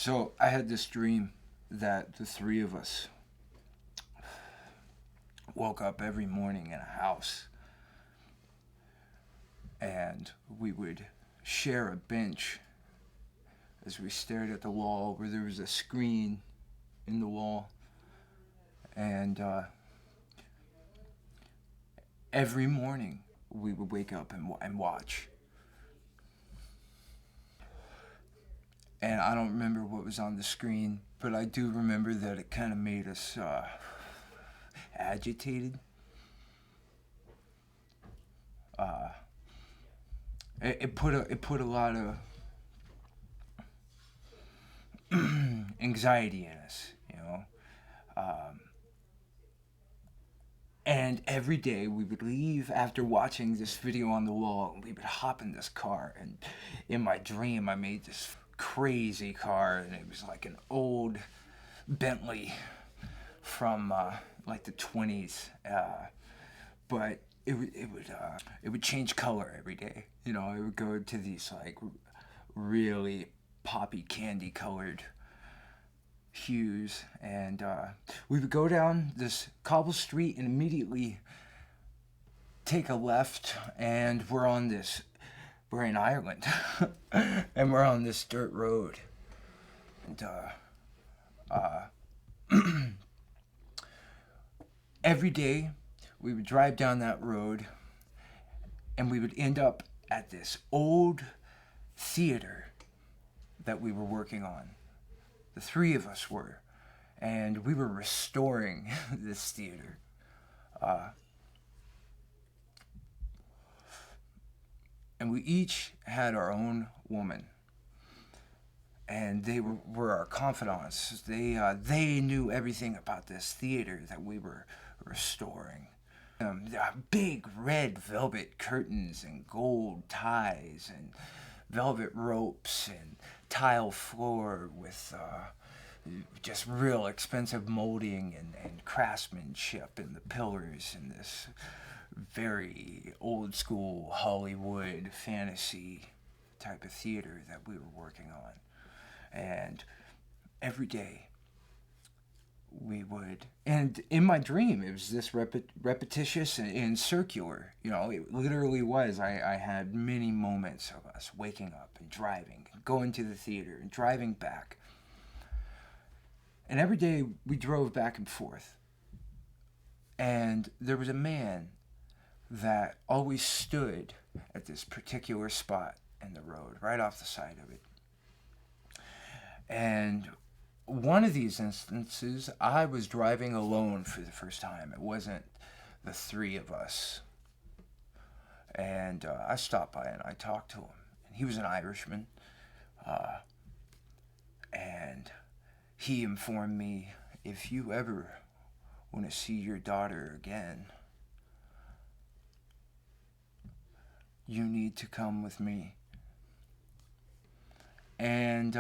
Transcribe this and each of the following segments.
So I had this dream that the three of us woke up every morning in a house and we would share a bench as we stared at the wall where there was a screen in the wall. And every morning we would wake up and watch. And I don't remember what was on the screen, but I do remember that it kind of made us agitated. It put a lot of anxiety in us, you know. And every day we would leave after watching this video on the wall, and we would hop in this car. And in my dream, I made this crazy car, and it was like an old Bentley from like the 20s. But it would change color every day. You know, it would go to these like really poppy candy colored hues, and we would go down this cobble street and immediately take a left, and we're in Ireland and we're on this dirt road, and every day we would drive down that road and we would end up at this old theater that we were working on. The three of us were, and we were restoring this theater. And we each had our own woman, and they were our confidants. They knew everything about this theater that we were restoring. Big red velvet curtains and gold ties and velvet ropes and tile floor with just real expensive molding and craftsmanship in the pillars in this very old school Hollywood fantasy type of theater that we were working on. And every day we would, and in my dream it was this repetitious and circular, you know, it literally was. I had many moments of us waking up and driving and going to the theater and driving back, and every day we drove back and forth, and there was a man that always stood at this particular spot in the road right off the side of it. And one of these instances, I was driving alone for the first time. It wasn't the three of us. And I stopped by and I talked to him. And he was an Irishman. And he informed me, if you ever want to see your daughter again, you need to come with me. And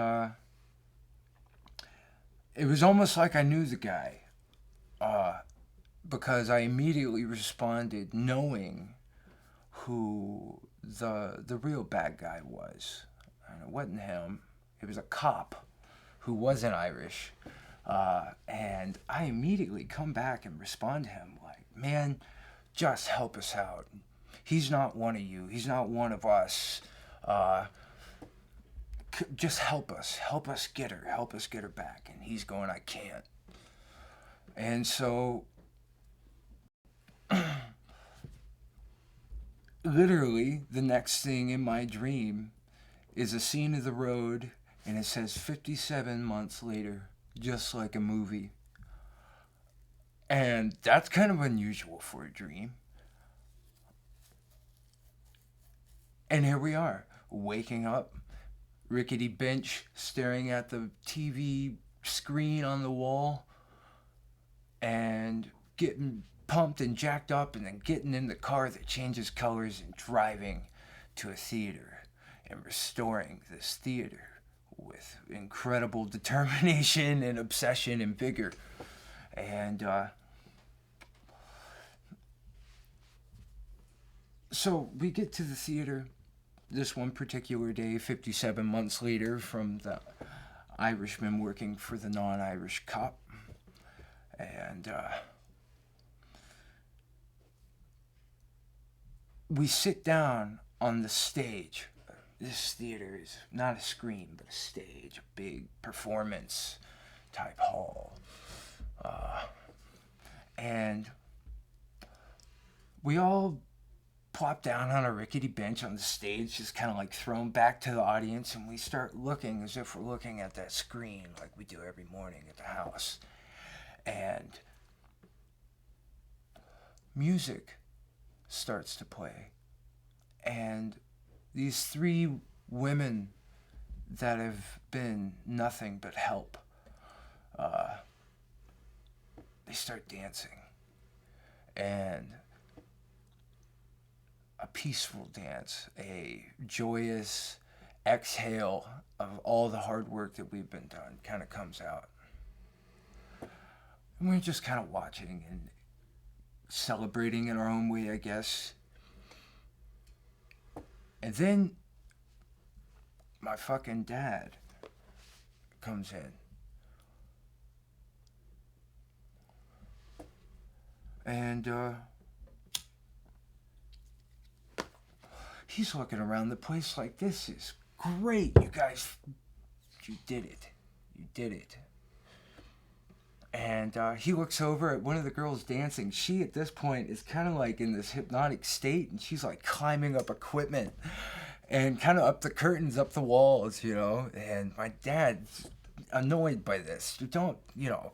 it was almost like I knew the guy, because I immediately responded knowing who the real bad guy was. And it wasn't him. It was a cop who wasn't Irish. And I immediately come back and respond to him like, man, just help us out. He's not one of you. He's not one of us. Just help us get her back. And he's going, I can't. And so literally the next thing in my dream is a scene of the road, and it says 57 months later, just like a movie. And that's kind of unusual for a dream. And here we are, waking up, rickety bench, staring at the TV screen on the wall, and getting pumped and jacked up, and then getting in the car that changes colors and driving to a theater and restoring this theater with incredible determination and obsession and vigor. And so we get to the theater this one particular day, 57 months later from the Irishman working for the non-Irish cop. And we sit down on the stage. This theater is not a screen, but a stage, a big performance type hall. And we all plop down on a rickety bench on the stage, just kind of like thrown back to the audience, and we start looking as if we're looking at that screen like we do every morning at the house. And music starts to play. And these three women that have been nothing but help, they start dancing. And a peaceful dance, a joyous exhale of all the hard work that we've been done kind of comes out. And we're just kind of watching and celebrating in our own way, I guess. And then my fucking dad comes in. And he's looking around the place like, this is great. You guys, you did it. You did it. And he looks over at one of the girls dancing. She, at this point, is kind of like in this hypnotic state, and she's like climbing up equipment and kind of up the curtains, up the walls, you know. And my dad's annoyed by this. Don't,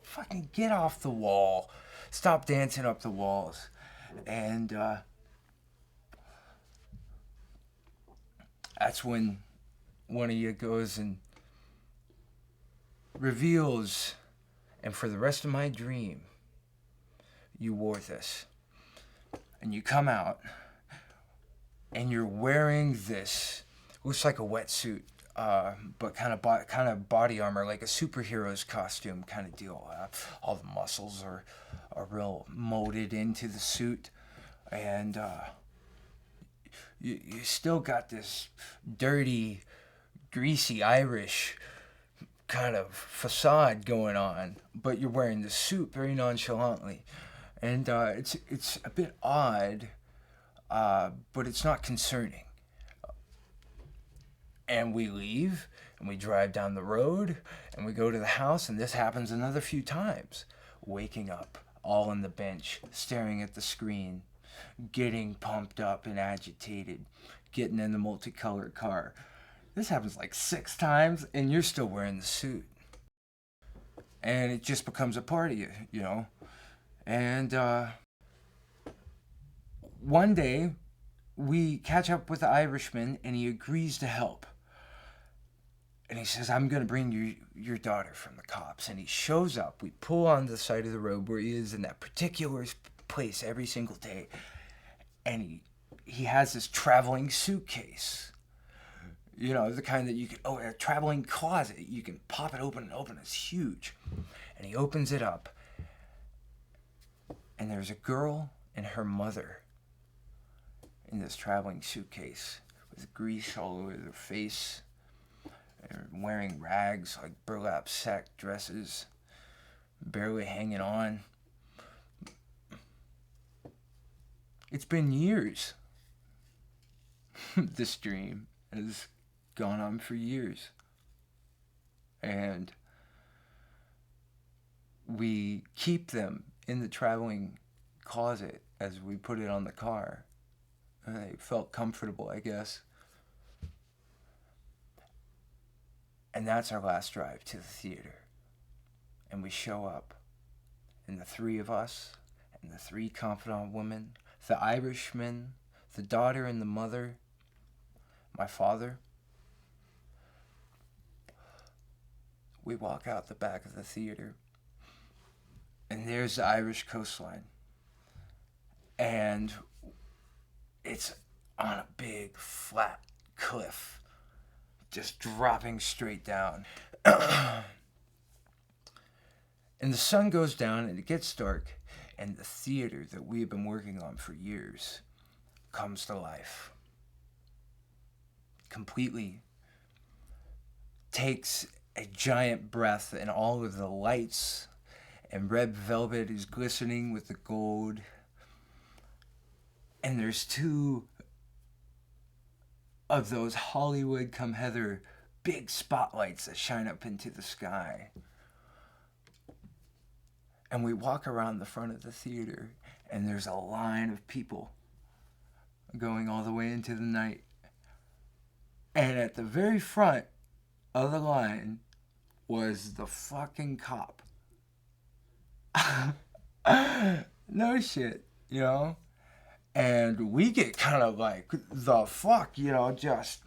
fucking get off the wall. Stop dancing up the walls. And that's when one of you goes and reveals, and for the rest of my dream, you wore this. And you come out, and you're wearing this, looks like a wetsuit, but kind of body armor, like a superhero's costume kind of deal. All the muscles are real molded into the suit, and you still got this dirty, greasy Irish kind of facade going on, but you're wearing the suit very nonchalantly, and it's a bit odd, but it's not concerning. And we leave, and we drive down the road, and we go to the house, and this happens another few times. Waking up, all on the bench, staring at the screen, getting pumped up and agitated, getting in the multicolored car. This happens like 6 times, and you're still wearing the suit. And it just becomes a part of you, you know. And one day, we catch up with the Irishman, and he agrees to help. And he says, I'm going to bring your daughter from the cops. And he shows up. We pull on the side of the road where he is in that particular place every single day. And he has this traveling suitcase. You know, the kind that you can, a traveling closet. You can pop it open and open. It's huge. And he opens it up. And there's a girl and her mother in this traveling suitcase with grease all over their face. They're wearing rags like burlap sack dresses, barely hanging on. It's been years. This dream has gone on for years. And we keep them in the traveling closet as we put it on the car. And they felt comfortable, I guess. And that's our last drive to the theater. And we show up. And the 3 of us, and the 3 confidant women, the Irishman, the daughter and the mother, my father. We walk out the back of the theater. And there's the Irish coastline. And it's on a big, flat cliff. Just dropping straight down. And the sun goes down and it gets dark, and the theater that we have been working on for years comes to life. Completely takes a giant breath, and all of the lights and red velvet is glistening with the gold. And there's two of those Hollywood come hither big spotlights that shine up into the sky. And we walk around the front of the theater, and there's a line of people going all the way into the night. And at the very front of the line was the fucking cop. No shit, you know? And we get kind of like, the fuck, you know, just,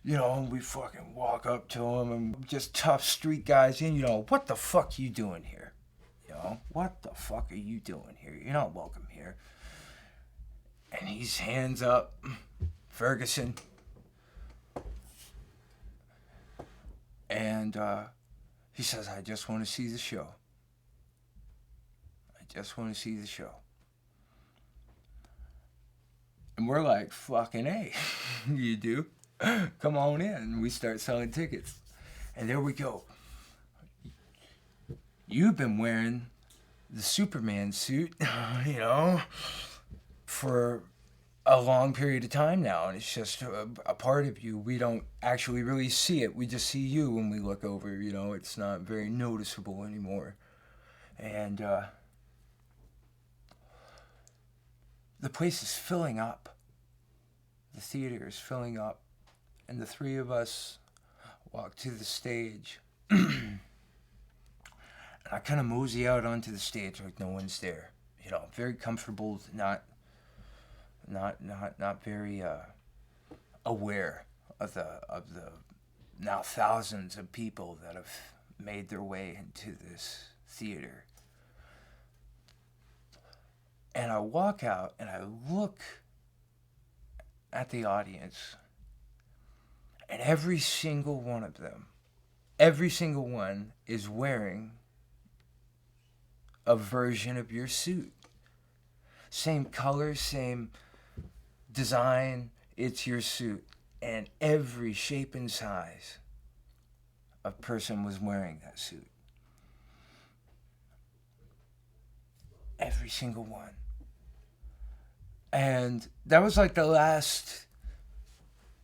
you know, and we fucking walk up to him and just tough street guys in, you know, what the fuck you doing here? You know, what the fuck are you doing here? You're not welcome here. And he's hands up, Ferguson. And he says, I just want to see the show. I just want to see the show. And we're like, fucking A, you do? Come on in. And we start selling tickets. And there we go. You've been wearing the Superman suit, you know, for a long period of time now. And it's just a part of you. We don't actually really see it. We just see you when we look over, you know. It's not very noticeable anymore. And the place is filling up. The theater is filling up. And the three of us walk to the stage. And I kind of mosey out onto the stage like no one's there. You know, very comfortable, not very aware of the now thousands of people that have made their way into this theater. And I walk out and I look at the audience, and every single one of them, every single one is wearing a version of your suit. Same color, same design, it's your suit. And every shape and size of person was wearing that suit. Every single one. And that was like the last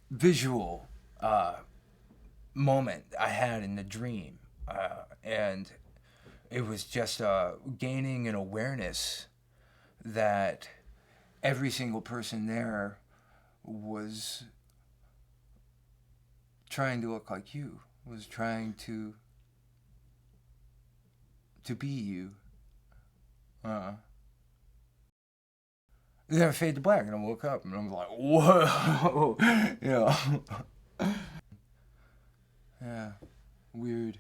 visual moment I had in the dream. And it was just gaining an awareness that every single person there was trying to look like you, was trying to be you. Then I fade to black, and I woke up, and I'm like, whoa, you know. Yeah, weird.